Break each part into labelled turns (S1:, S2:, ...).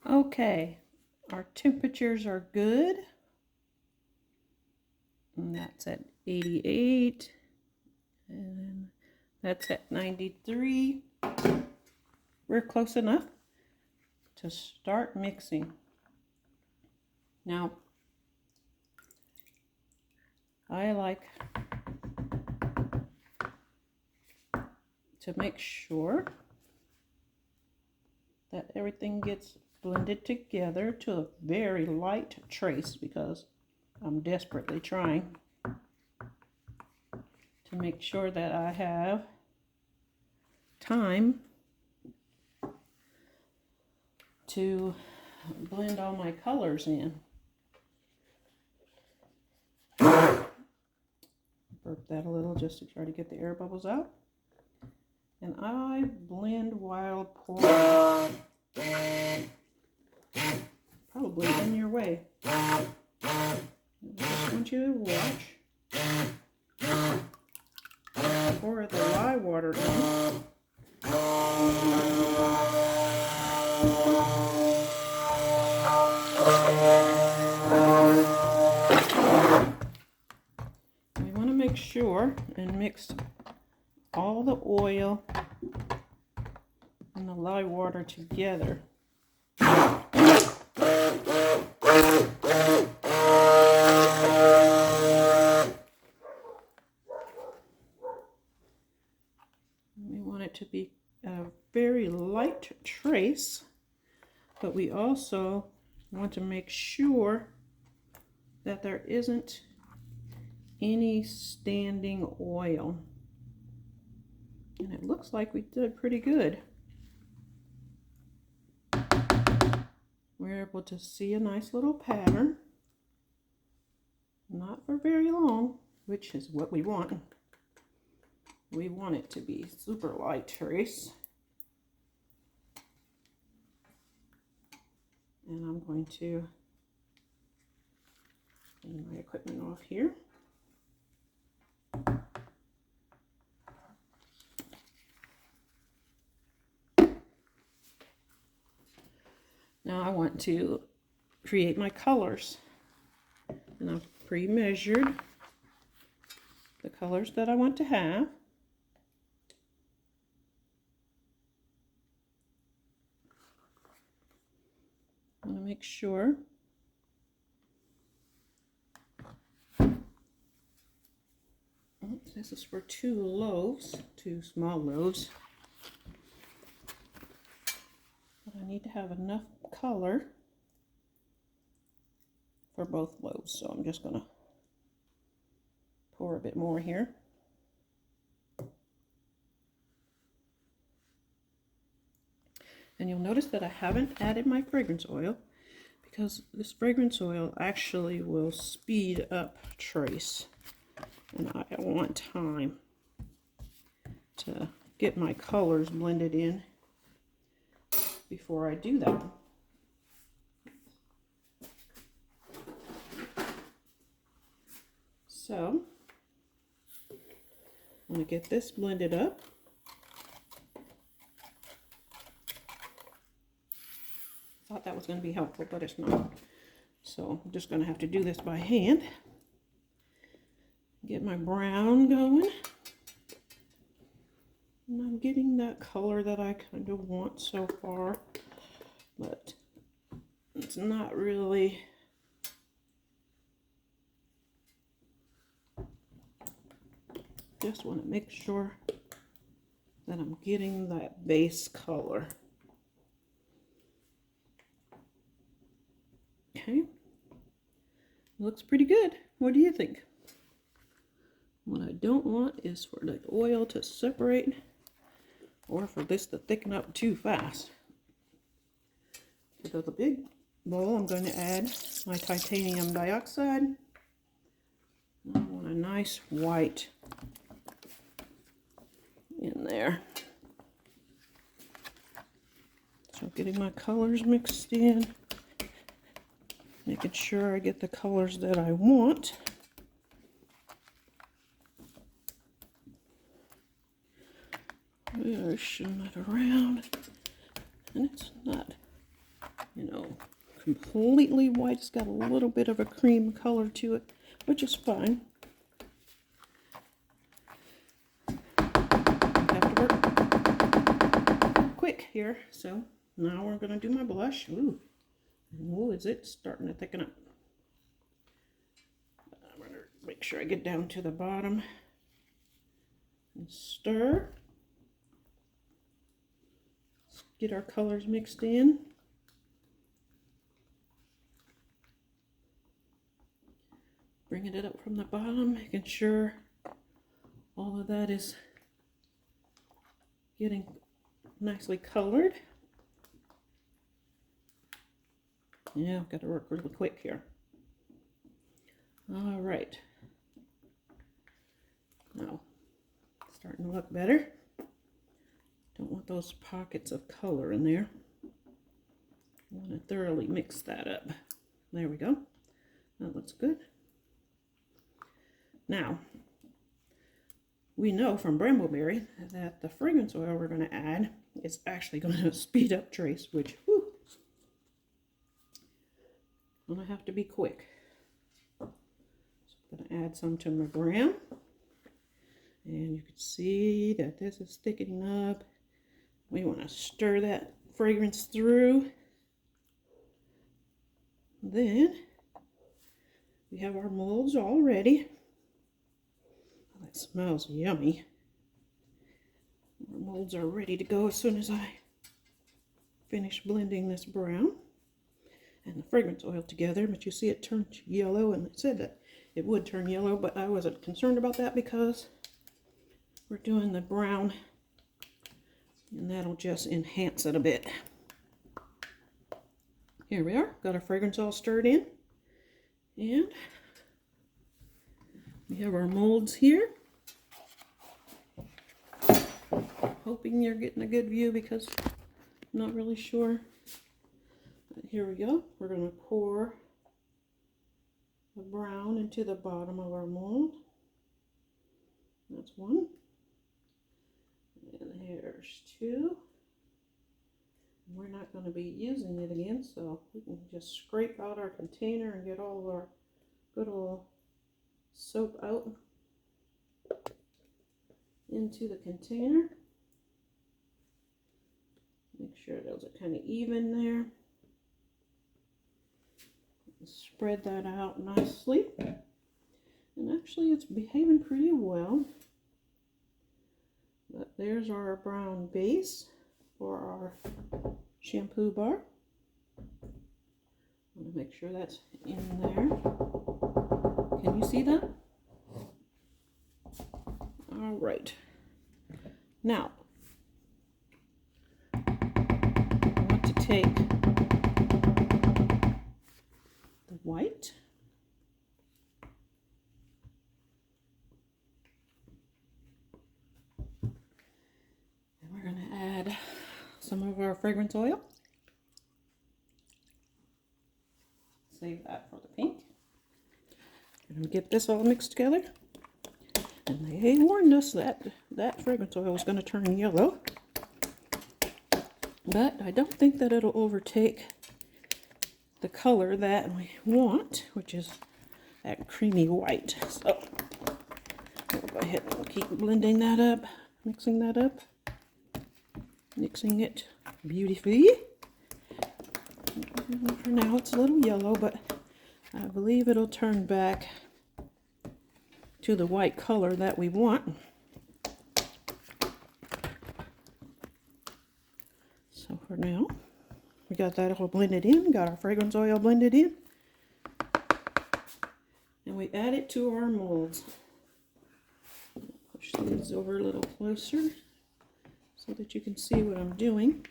S1: Okay, our temperatures are good. And that's at 88. And that's at 93. We're close enough to start mixing. Now, I like to make sure that everything gets blended together to a very light trace, because I'm desperately trying to make sure that I have time to blend all my colors in. Burp that a little just to try to get the air bubbles out. And I blend while pouring. Probably in your way. I just want you to watch. Pour the lye water in. We want to make sure and mix all the oil and the lye water together. We want it to be a very light trace, but we also want to make sure that there isn't any standing oil. And it looks like we did pretty good. We're able to see a nice little pattern. Not for very long, which is what we want. We want it to be super light trace. And I'm going to clean my equipment off here. Now I want to create my colors. And I've pre-measured the colors that I want to have. I want to make sure this is for 2 loaves, 2 small loaves. But I need to have enough color for both loaves, so I'm just going to pour a bit more here. And you'll notice that I haven't added my fragrance oil, because this fragrance oil actually will speed up trace, and I want time to get my colors blended in before I do that. So I'm going to get this blended up. Thought that was going to be helpful, but it's not. So I'm just going to have to do this by hand. Get my brown going. And I'm getting that color that I kind of want so far, but it's not really just want to make sure that I'm getting that base color. Okay, looks pretty good. What do you think? What I don't want is for the oil to separate or for this to thicken up too fast. To the big bowl, I'm going to add my titanium dioxide. I want a nice white in there. So getting my colors mixed in, making sure I get the colors that I want. We are shooting it around, and it's not, completely white. It's got a little bit of a cream color to it, which is fine. Have to work quick here. So now we're going to do my blush. Ooh, is it starting to thicken up? I'm going to make sure I get down to the bottom and stir. Let's get our colors mixed in. Bringing it up from the bottom, making sure all of that is getting nicely colored. Yeah, I've got to work really quick here. All right. Now, starting to look better. Don't want those pockets of color in there. I want to thoroughly mix that up. There we go. That looks good. Now, we know from Brambleberry that the fragrance oil we're going to add is actually going to speed up trace, which, whew, I'm going to have to be quick. So I'm going to add some to my brown. And you can see that this is thickening up. We want to stir that fragrance through. Then we have our molds all ready. That smells yummy. Our molds are ready to go as soon as I finish blending this brown and the fragrance oil together. But you see it turned yellow, and it said that it would turn yellow, but I wasn't concerned about that because we're doing the brown and that'll just enhance it a bit. Here we are, got our fragrance all stirred in, and we have our molds here. Hoping you're getting a good view because I'm not really sure. But here we go. We're going to pour the brown into the bottom of our mold. That's one. And here's two. We're not going to be using it again, so we can just scrape out our container and get all of our good old soap out into the container. Make sure those are kind of even there. Spread that out nicely. And actually it's behaving pretty well. But there's our brown base for our shampoo bar. I'm going to make sure that's in there. Can you see that? All right. Now, I want to take the white and we're going to add some of our fragrance oil. Save that for the pink. And get this all mixed together. And they warned us that that fragrance oil was going to turn yellow. But I don't think that it'll overtake the color that we want, which is that creamy white. So we'll go ahead and keep blending that up, mixing that up, mixing it beautifully. For now it's a little yellow, but I believe it'll turn back to the white color that we want. So for now, we got that all blended in, got our fragrance oil blended in, and we add it to our molds. Push these over a little closer so that you can see what I'm doing.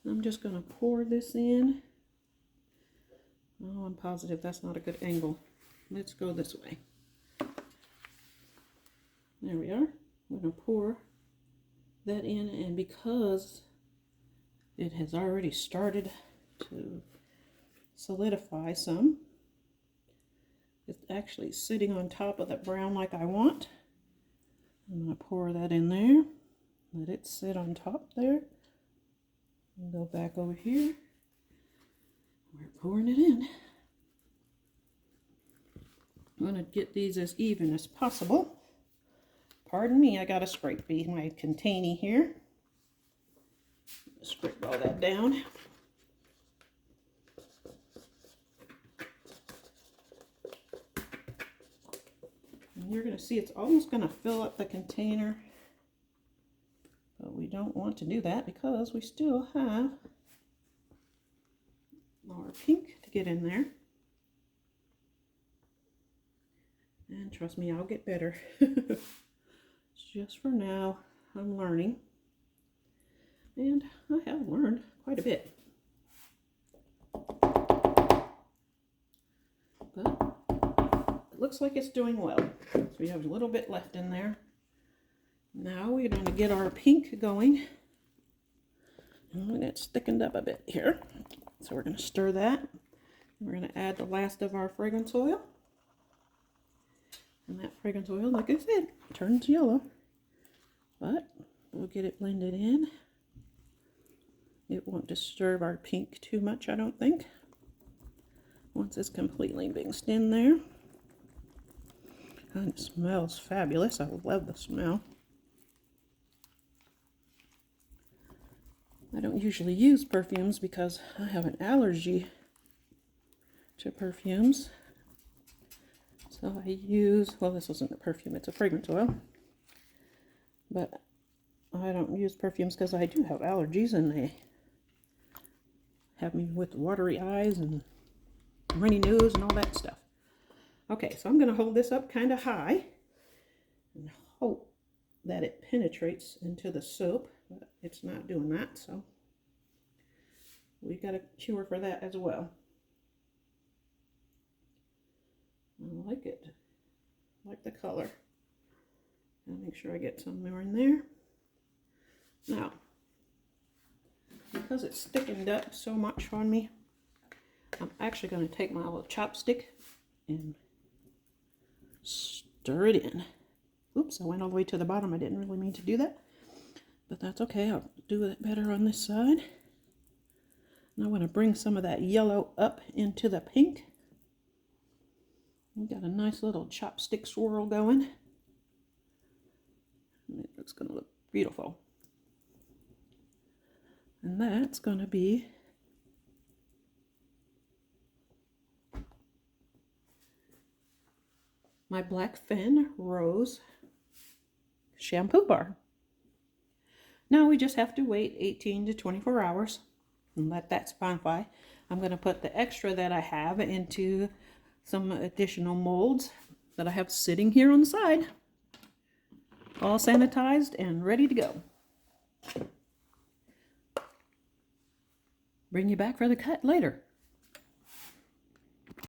S1: I'm just going to pour this in. Oh, I'm positive that's not a good angle. Let's go this way. There we are. I'm going to pour that in, and because it has already started to solidify some, it's actually sitting on top of that brown like I want. I'm going to pour that in there. Let it sit on top there. And go back over here. We're pouring it in. I'm going to get these as even as possible. Pardon me, I got to scrape my container here. Scrape all that down. And you're going to see it's almost going to fill up the container. But we don't want to do that because we still have our pink to get in there. And trust me, I'll get better. Just for now, I'm learning. And I have learned quite a bit. But it looks like it's doing well. So we have a little bit left in there. Now we're going to get our pink going. And it's thickened up a bit here. So we're going to stir that. We're going to add the last of our fragrance oil. And that fragrance oil, like I said, turns yellow. But we'll get it blended in. It won't disturb our pink too much, I don't think. Once it's completely mixed in there. And it smells fabulous. I love the smell. I don't usually use perfumes because I have an allergy to perfumes. So I use, well, this isn't a perfume, it's a fragrance oil. But I don't use perfumes because I do have allergies and they have me with watery eyes and runny nose and all that stuff. Okay, so I'm going to hold this up kind of high and hope that it penetrates into the soap, but it's not doing that, so we got a cure for that as well. I like it. I like the color. I'll make sure I get some more in there. Now, because it's thickened up so much on me, I'm actually going to take my little chopstick and stir it in. Oops, I went all the way to the bottom. I didn't really mean to do that, but that's okay. I'll do it better on this side. And I want to bring some of that yellow up into the pink. We've got a nice little chopstick swirl going. And it looks going to look beautiful. And that's going to be my BLK FEN Rose shampoo bar. Now we just have to wait 18 to 24 hours and let that sponify. I'm going to put the extra that I have into some additional molds that I have sitting here on the side. All sanitized and ready to go. Bring you back for the cut later.